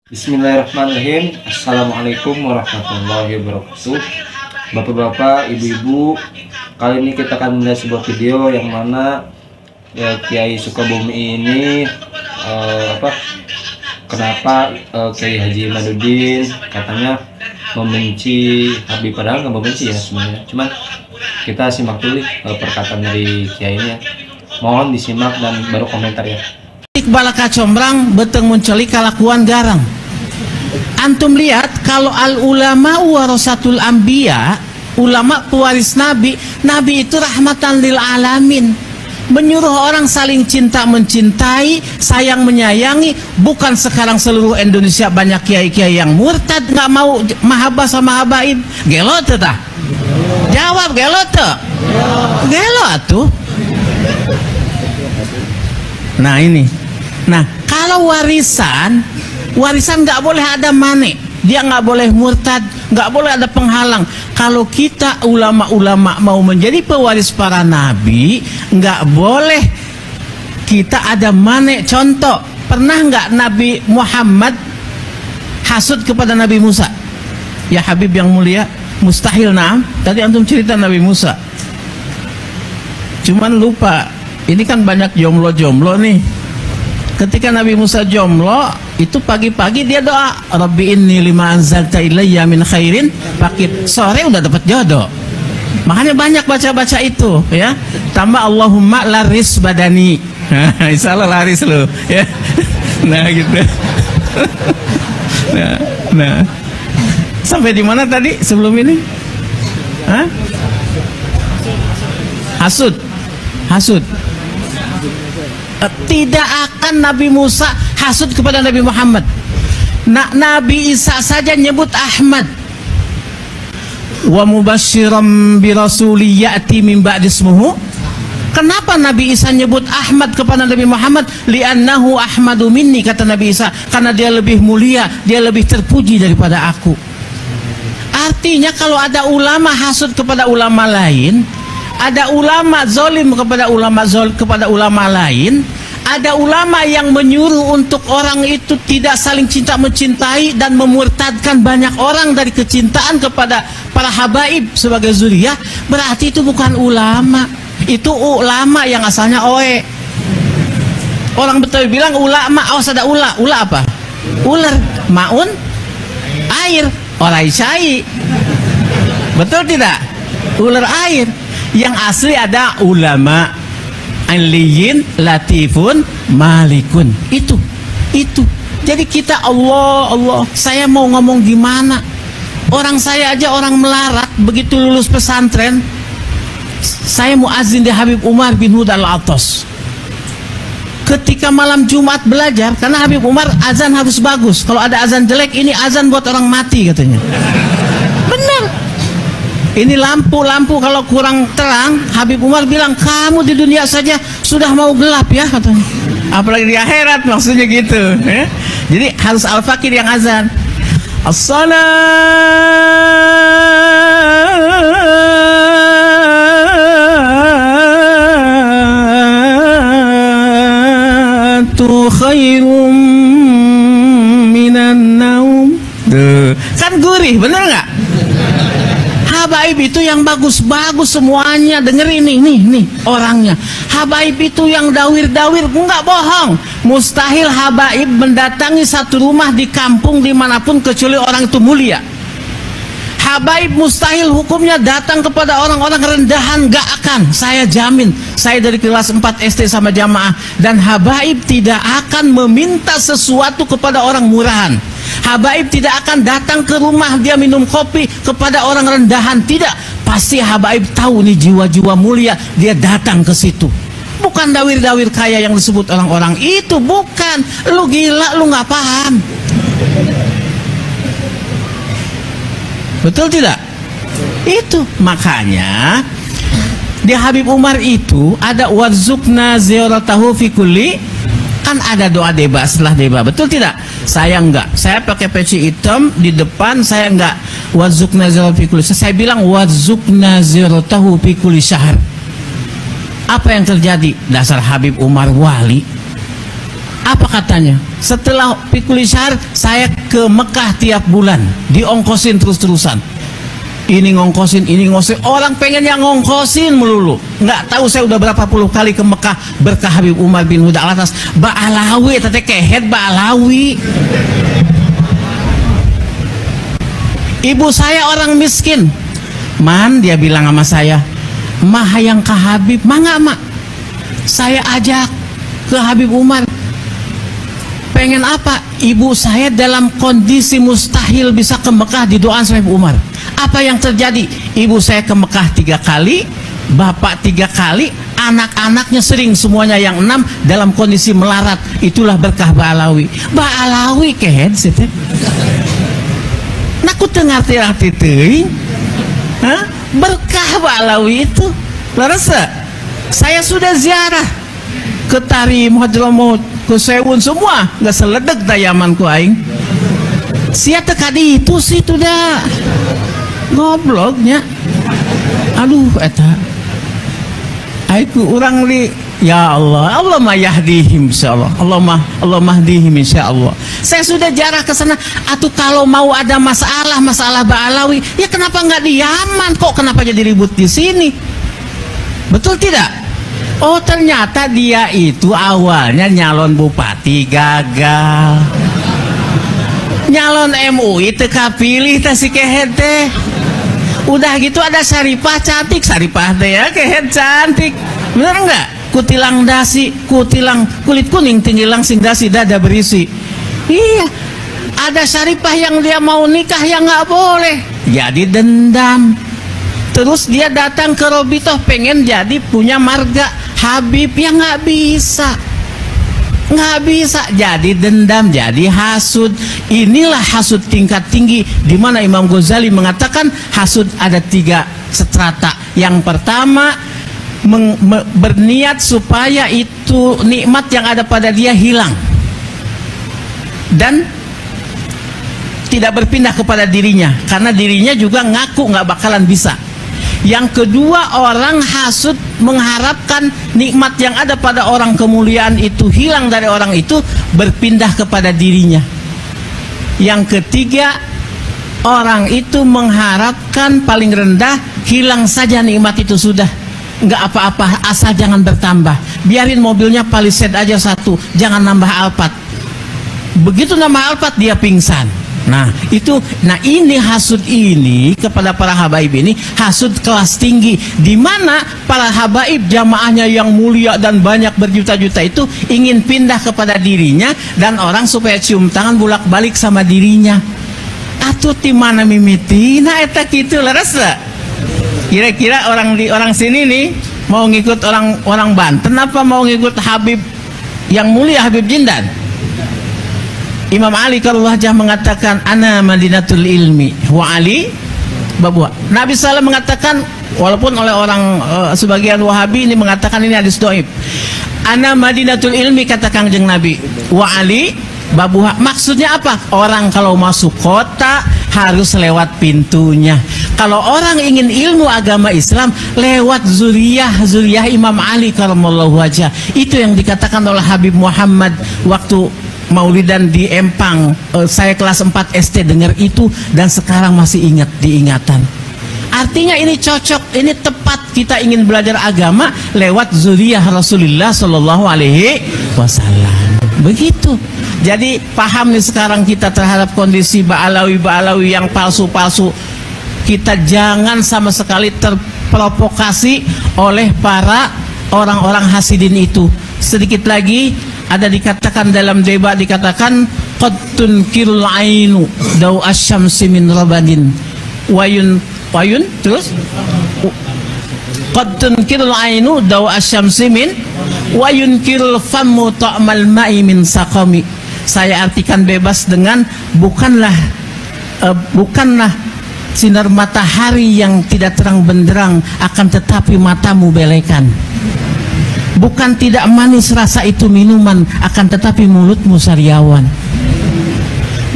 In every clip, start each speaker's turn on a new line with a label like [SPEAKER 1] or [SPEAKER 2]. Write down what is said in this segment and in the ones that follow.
[SPEAKER 1] Bismillahirrahmanirrahim. Assalamualaikum warahmatullahi wabarakatuh. Bapak-bapak, ibu-ibu, kali ini kita akan melihat sebuah video yang mana Kiai Sukabumi ini kenapa Kiai Haji Imaduddin katanya membenci Habib, padahal nggak membenci ya sebenarnya. Cuman kita simak dulu perkataan dari Kiai ini ya. Mohon disimak dan baru komentar ya.
[SPEAKER 2] Balaka combrang beteng menceli kalakuan garang. Antum lihat kalau al ulama warasatul anbiya, ulama pewaris nabi, nabi itu rahmatan lil alamin, menyuruh orang saling cinta mencintai, sayang menyayangi. Bukan sekarang seluruh Indonesia banyak kiai-kiai yang murtad, nggak mau mahabbah sama habaib. Gelo tah? Jawab, gelo teh? Gelo atuh. Nah ini. Nah, kalau warisan nggak boleh ada mane, dia nggak boleh murtad, nggak boleh ada penghalang. Kalau kita ulama-ulama mau menjadi pewaris para nabi, nggak boleh kita ada mane. Contoh, pernah nggak Nabi Muhammad hasud kepada Nabi Musa? Ya Habib yang mulia, mustahil. Naam, tadi antum cerita Nabi Musa, cuman lupa. Ini kan banyak jomblo-jomblo nih. Ketika Nabi Musa jomblo, itu pagi-pagi dia doa, Rabbi inni lima anzalta ilayya min khairin, pakit sore udah dapat jodoh. Makanya banyak baca-baca itu ya. Tambah Allahumma laris badani. Insya Allah laris lo ya. Nah gitu. Nah. Sampai di mana tadi sebelum ini? Hah? Hasud. Tidak akan Nabi Musa hasud kepada Nabi Muhammad. Nabi Isa saja nyebut Ahmad. Wa mubasyiran bi rasuli ya'ti min ba'di ismuhu. Kenapa Nabi Isa nyebut Ahmad kepada Nabi Muhammad? Li'annahu ahmadu minni, kata Nabi Isa, karena dia lebih mulia, dia lebih terpuji daripada aku. Artinya kalau ada ulama hasud kepada ulama lain, ada ulama zolim kepada ulama lain, ada ulama yang menyuruh untuk orang itu tidak saling cinta mencintai dan memurtadkan banyak orang dari kecintaan kepada para habaib sebagai zuriyah, berarti itu bukan ulama, itu ulama yang asalnya oe. Orang Betawi bilang ulama, awas ada ula apa? Ular, maun, air, orai cai. Betul tidak? Ular air. Yang asli ada ulama aliyin latifun malikun. Itu jadi kita Allah, saya mau ngomong gimana? Orang saya aja orang melarat, begitu lulus pesantren saya muazin di Habib Umar bin Hud al-Attas. Ketika malam Jumat belajar, karena Habib Umar azan harus bagus, kalau ada azan jelek, ini azan buat orang mati katanya. Benar. Ini lampu kalau kurang terang, Habib Umar bilang, kamu di dunia saja sudah mau gelap ya katanya, apalagi di akhirat, maksudnya gitu ya? Jadi harus al-fakir yang azan. As-salatu khairum minan naum. Kan gurih, bener nggak? Habaib itu yang bagus-bagus semuanya. Dengerin nih orangnya. Habaib itu yang dawir-dawir, enggak bohong. Mustahil habaib mendatangi satu rumah di kampung dimanapun kecuali orang itu mulia. Habaib mustahil hukumnya datang kepada orang-orang rendahan, enggak akan. Saya jamin, saya dari kelas 4 SD sama jamaah. Dan habaib tidak akan meminta sesuatu kepada orang murahan. Habaib tidak akan datang ke rumah dia minum kopi kepada orang rendahan, tidak. Pasti habaib tahu nih jiwa-jiwa mulia, dia datang ke situ. Bukan dawir-dawir kaya yang disebut orang-orang itu, bukan. Lu gila, lu nggak paham. Betul tidak? Itu makanya di Habib Umar itu ada warzuqna ziyaratahu fi kulli, kan ada doa deba setelah deba, betul tidak? Saya enggak, saya pakai peci hitam di depan, saya enggak warzuqna ziyaratahu fi kulli, saya bilang warzuqna ziyaratahu fi kulli syahr. Apa yang terjadi? Dasar Habib Umar wali. Apa katanya? Setelah pikul syahr saya ke Mekah tiap bulan, diongkosin terus-terusan. Ini ngongkosin, ini ngongkosin. Orang pengen yang ngongkosin melulu. Nggak tahu saya udah berapa puluh kali ke Mekah berkah Habib Umar bin Huda Alatas. Ba'alawi, tete kehet Ba'alawi. Ibu saya orang miskin. Man, dia bilang sama saya, mah yang ke Habib, mah mak. Saya ajak ke Habib Umar. Pengen apa? Ibu saya dalam kondisi mustahil bisa ke Mekah, didoain sama Ibu Umar. Apa yang terjadi? Ibu saya ke Mekah 3 kali, bapak 3 kali, anak-anaknya sering semuanya yang 6 dalam kondisi melarat. Itulah berkah Ba'alawi. Ba'alawi kehed situ. Nah, aku ngerti teuing. Hah? Berkah Ba'alawi itu. Laras, saya sudah ziarah ke Tarim, Hadramut, ke Sewun semua, nggak seledek dayaman ku aing. Sia tekadi itu sih tuh dah gobloknya. Aduh eta aiku urang li ya Allah, Allah mah yahdihim insyaallah. Allah mahdihim insyaallah. Saya sudah jarah ke sana. Atuh kalau mau ada masalah Ba'alawi, ya kenapa nggak di Yaman? Kok kenapa jadi ribut di sini? Betul tidak? Oh, ternyata dia itu awalnya nyalon bupati gagal. Nyalon MUI teka pilih teh si kehet teh. Udah gitu ada Syarifah cantik, Syarifah teh ya kehet cantik. Bener enggak? Kutilang dasi, kutilang kulit kuning tinggi langsing dasi dada berisi. Iya. Ada Syarifah yang dia mau nikah yang nggak boleh. Jadi dendam. Terus dia datang ke Robitoh pengen jadi punya marga Habib yang nggak bisa, jadi dendam, jadi hasud. Inilah hasud tingkat tinggi, di mana Imam Ghazali mengatakan hasud ada 3 strata. Yang pertama berniat supaya itu nikmat yang ada pada dia hilang dan tidak berpindah kepada dirinya, karena dirinya juga ngaku nggak bakalan bisa. Yang kedua, orang hasud mengharapkan nikmat yang ada pada orang kemuliaan itu hilang dari orang itu, berpindah kepada dirinya. Yang ketiga, orang itu mengharapkan paling rendah hilang saja nikmat itu sudah, nggak apa-apa, asal jangan bertambah. Biarin mobilnya Palisade aja 1, jangan nambah Alphard. Begitu nambah Alphard dia pingsan. Nah ini hasud ini kepada para habaib ini hasud kelas tinggi, di mana para habaib jamaahnya yang mulia dan banyak berjuta-juta itu ingin pindah kepada dirinya dan orang supaya cium tangan bolak-balik sama dirinya. Atuh ti mana mimitina eta kitu laras. Kira-kira orang sini nih mau ngikut orang Banten apa mau ngikut Habib yang mulia Habib Jindan? Imam Ali kalau wajah mengatakan ana madinatul ilmi wa Ali babwa. Nabi SAW mengatakan, walaupun oleh orang sebagian Wahabi ini mengatakan ini hadis dhaif. Ana madinatul ilmi kata Kangjeng Nabi, wa Ali babuha. Maksudnya apa? Orang kalau masuk kota harus lewat pintunya. Kalau orang ingin ilmu agama Islam lewat zuriyah Imam Ali karamallahu wajah. Itu yang dikatakan oleh Habib Muhammad waktu Maulidan di Empang. Saya kelas 4 SD dengar itu dan sekarang masih ingat diingatan. Artinya ini cocok, ini tepat kita ingin belajar agama lewat zuriyah Rasulullah Shallallahu Alaihi Wasallam. Begitu. Jadi paham nih sekarang kita terhadap kondisi Ba'alawi yang palsu-palsu. Kita jangan sama sekali terprovokasi oleh para orang-orang hasidin itu. Sedikit lagi ada dikatakan dalam debat, dikatakan qad tunkirul ainu daw asyamsi min rabadin wayun terus qad tunkirul ainu daw asyamsi min wayunkirul famu ta'mal ma'i min saqami. Saya artikan bebas dengan bukanlah sinar matahari yang tidak terang benderang, akan tetapi matamu belekan. Bukan tidak manis rasa itu minuman, akan tetapi mulutmu sariawan.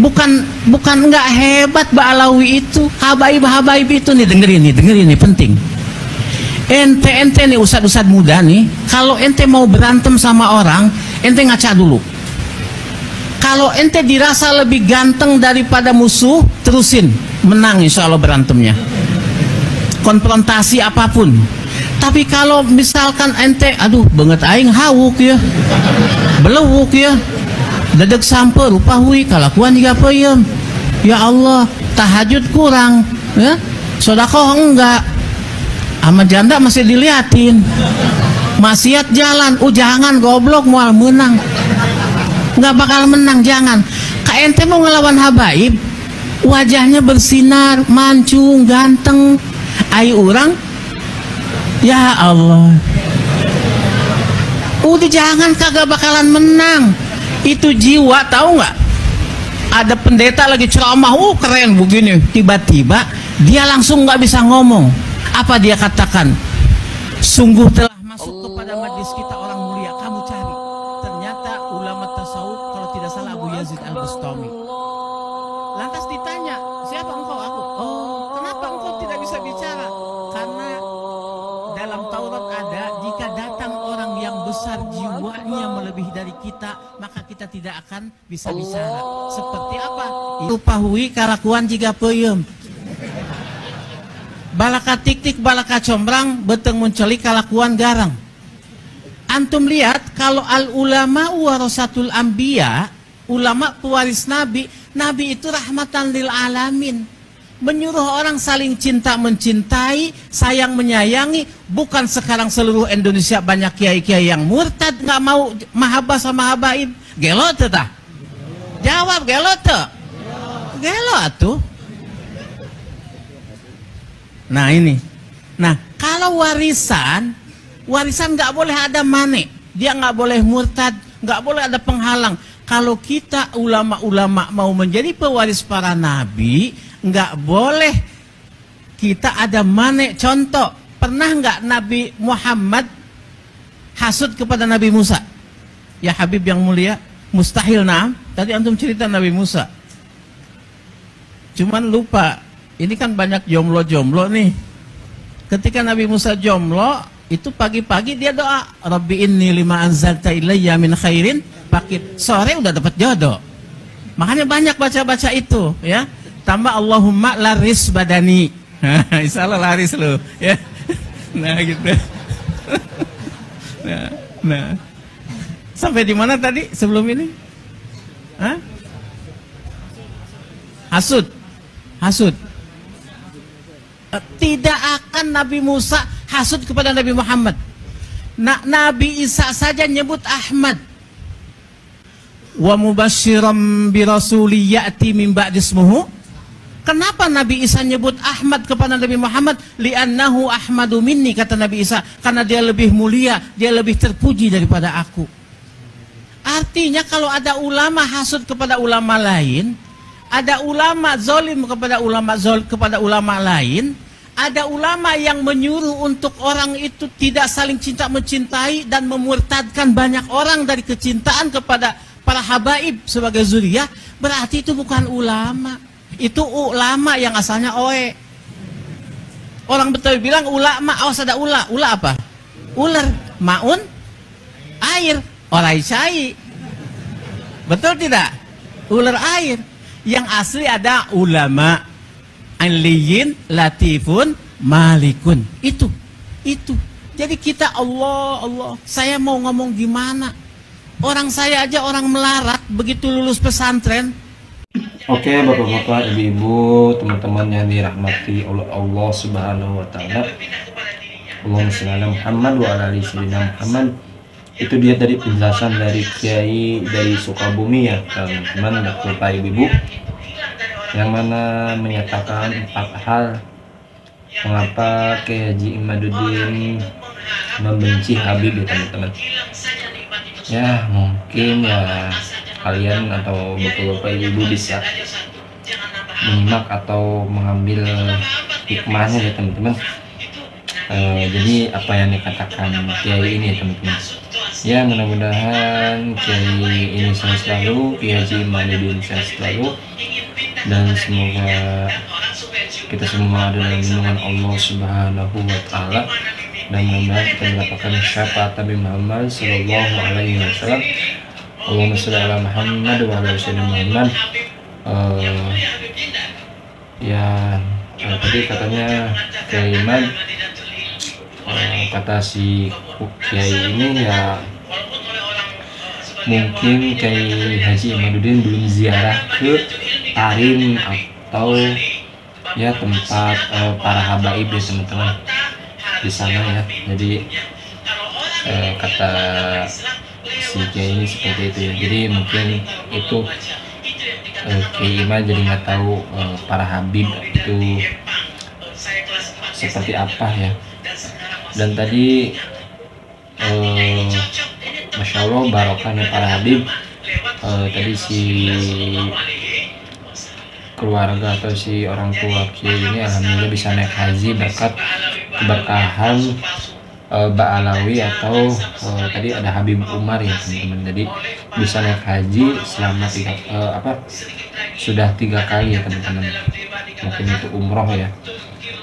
[SPEAKER 2] Bukan nggak hebat Ba'alawi itu, habaib itu nih, dengerin nih penting. Ente nih ustad muda nih, kalau ente mau berantem sama orang, ente ngaca dulu. Kalau ente dirasa lebih ganteng daripada musuh, terusin, menang insya Allah berantemnya, konfrontasi apapun. Tapi kalau misalkan ente, aduh banget aing hawuk ya, belewuk ya, dedek sampai rupa hui kalakuan juga peyem, ya Allah tahajud kurang ya, sodakoh enggak, sama janda masih diliatin, maksiat jalan, jangan goblok mual menang, nggak bakal menang, jangan. Ka ente mau ngelawan habaib, wajahnya bersinar, mancung, ganteng, ayo orang, ya Allah, udah jangan, kagak bakalan menang. Itu jiwa, tahu nggak? Ada pendeta lagi ceramah, keren begini, tiba-tiba dia langsung nggak bisa ngomong. Apa dia katakan? Sungguh telah masuk kepada majlis kita orang mulia. Kamu cari, ternyata ulama tasawuf, kalau tidak salah Abu Yazid Al-Bustami. Lantas ditanya, siapa engkau? Aku. Oh, kenapa engkau tidak bisa bicara? Karena dalam Taurat ada, jika datang orang yang besar jiwanya melebihi dari kita, maka kita tidak akan bisa bicara. Seperti apa? Itu pahui kalakuan jika peyem. Balaka tik-tik, balaka combrang, beteng menceli kalakuan garang. Antum lihat, kalau al-ulama warasatul anbiya, ulama pewaris Nabi, Nabi itu rahmatan lil alamin. Menyuruh orang saling cinta mencintai, sayang menyayangi. Bukan sekarang seluruh Indonesia banyak kiai-kiai yang murtad, nggak mau mahabbah sama habaib. Gelo tah? Jawab, gelo teh? Gelo atuh. Nah ini, nah kalau warisan nggak boleh ada mane, dia nggak boleh murtad, nggak boleh ada penghalang. Kalau kita ulama-ulama mau menjadi pewaris para nabi, nggak boleh kita ada mane. Contoh, pernah nggak Nabi Muhammad hasud kepada Nabi Musa? Ya Habib yang mulia, mustahil. Naam, tadi antum cerita Nabi Musa, cuman lupa. Ini kan banyak jomblo-jomblo nih. Ketika Nabi Musa jomblo, itu pagi-pagi dia doa, Rabbi inni lima anzalta ilayya min khairin fakir. Sore udah dapat jodoh. Makanya banyak baca-baca itu, ya. Tambah Allahumma laris badani. Insya Allah laris lo, ya. Nah gitu. Nah. Sampai di mana tadi sebelum ini? Hah? Hasud. Tidak akan Nabi Musa hasud kepada Nabi Muhammad. Nabi Isa saja nyebut Ahmad. Wa mubasyiram bi rasuli ya'ti min ba'di ismuhu. Kenapa Nabi Isa nyebut Ahmad kepada Nabi Muhammad? Li'annahu ahmadu minni, kata Nabi Isa, karena dia lebih mulia, dia lebih terpuji daripada aku. Artinya kalau ada ulama hasud kepada ulama lain, ada ulama zolim kepada ulama lain, ada ulama yang menyuruh untuk orang itu tidak saling cinta mencintai dan memurtadkan banyak orang dari kecintaan kepada para habaib sebagai zuriyah, berarti itu bukan ulama. Itu ulama yang asalnya oe. Orang Betawi bilang ulama, awas ada ula. Ula apa? Ular, maun, air, orai cai. Betul tidak? Ular air. Yang asli ada ulama, aliyin, latifun, malikun. Itu. Jadi kita Allah. Saya mau ngomong gimana? Orang saya aja orang melarat, begitu lulus pesantren.
[SPEAKER 1] Oke, bapak-bapak, ibu-ibu, teman-teman yang dirahmati oleh Allah Subhanahu wa Ta'ala. Allahumma shalli ala Muhammad wa ala ali sayyidina Muhammad. Itu dia dari penjelasan dari Kiai dari Sukabumi ya, teman-teman, bapak ibu-ibu, yang mana menyatakan 4 hal mengapa Kiai Haji Imaduddin membenci Habib ya teman-teman. Ya mungkin ya kalian atau bapak-bapak ibu bisa menyimak atau mengambil hikmahnya ya teman-teman. Jadi apa yang dikatakan Kiai ini ya teman-teman, ya mudah-mudahan Kiai ini sehat selalu, Kiai Haji Imaduddin sehat selalu, dan semoga kita semua ada dalam lindungan Allah Subhanahu wa Ta'ala, dan mudah-mudahan kita mendapatkan syafaat Nabi Muhammad Sallallahu Alaihi Wasallam. Allahumma sholli ala Muhammad wa ala ali Muhammad. Tadi katanya Kiai Imad, kata si Kiai ini ya mungkin Kiai Haji Imaduddin belum ziarah ke Tarim atau ya tempat para habaib ya teman-teman di sana ya. Jadi kata si Kiai ini seperti itu ya. Jadi mungkin itu Kiai Imad jadi nggak tahu para habib itu seperti apa ya. Dan tadi Masya Allah barokahnya para habib, tadi si keluarga atau si orang tua Kiai ini alhamdulillah bisa naik haji berkat keberkahan Mbak Alawi atau tadi ada Habib Umar ya teman-teman. Jadi bisa naik haji selama sudah 3 kali ya teman-teman. Mungkin itu umroh ya.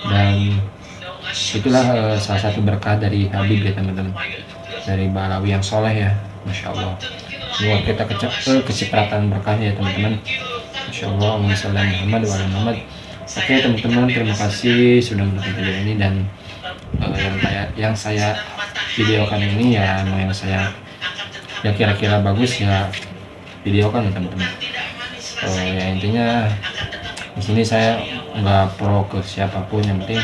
[SPEAKER 1] Dan itulah salah satu berkah dari Habib ya teman-teman, dari Mbak Alawi yang soleh ya, Masya Allah. Semoga kita kecipratan berkahnya ya teman-teman. Masya Allah. Allahumma sholli ala Muhammad wa ala Muhammad. Oke teman-teman, terima kasih sudah menonton video ini. Dan yang saya videokan ini ya yang saya ya kira-kira bagus ya videokan ya teman-teman. Ya intinya di sini saya nggak pro ke siapapun, yang penting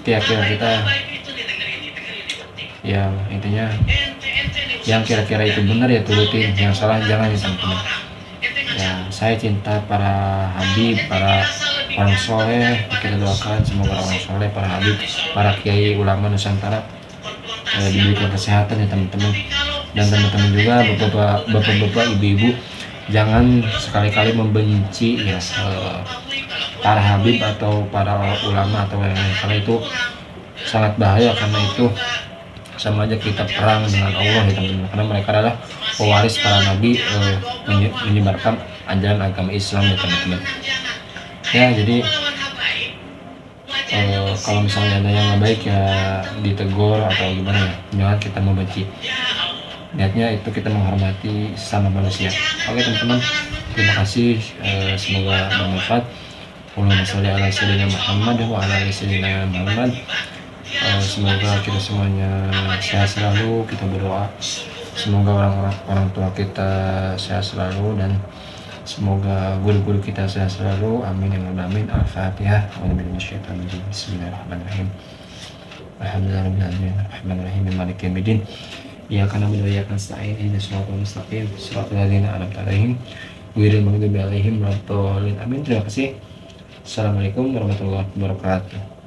[SPEAKER 1] keyakinan kita ya intinya yang kira-kira itu benar ya turutin, yang salah jangan ya teman-teman. Ya saya cinta para habib, para orang soleh, kita doakan semoga orang soleh, para habib, para kiai ulama Nusantara diberikan kesehatan ya teman-teman. Dan teman-teman juga bapak-bapak, ibu-ibu, jangan sekali-kali membenci ya para habib atau para ulama atau yang lain, karena itu sangat bahaya, karena itu sama aja kita perang dengan Allah ya teman-teman, karena mereka adalah pewaris para nabi, menyebarkan ajaran agama Islam ya teman-teman. Ya jadi kalau misalnya ada yang nggak baik ya ditegur atau gimana ya, jangan kita membenci. Niatnya itu kita menghormati sesama manusia. Oke teman-teman, terima kasih, semoga bermanfaat. Allahumma sholli ala sayyidina Muhammad wa ala ali sayyidina Muhammad. Semoga kita semuanya sehat selalu. Kita berdoa semoga orang tua kita sehat selalu, dan semoga guru-guru kita sehat selalu. Amin ya rabbal alamin. Al-Fatihah. Bismillahirrahmanirrahim. Alhamdulillahirabbil alamin. Arrahmanirrahim. Maliki yaumiddin. Iyyaka na'budu wa iyyaka nasta'in. Ihdinas siratal mustaqim. Shiratal ladzina an'amta 'alaihim ghairil maghdubi 'alaihim waladdallin. Amin. Terima kasih. Assalamualaikum warahmatullahi wabarakatuh.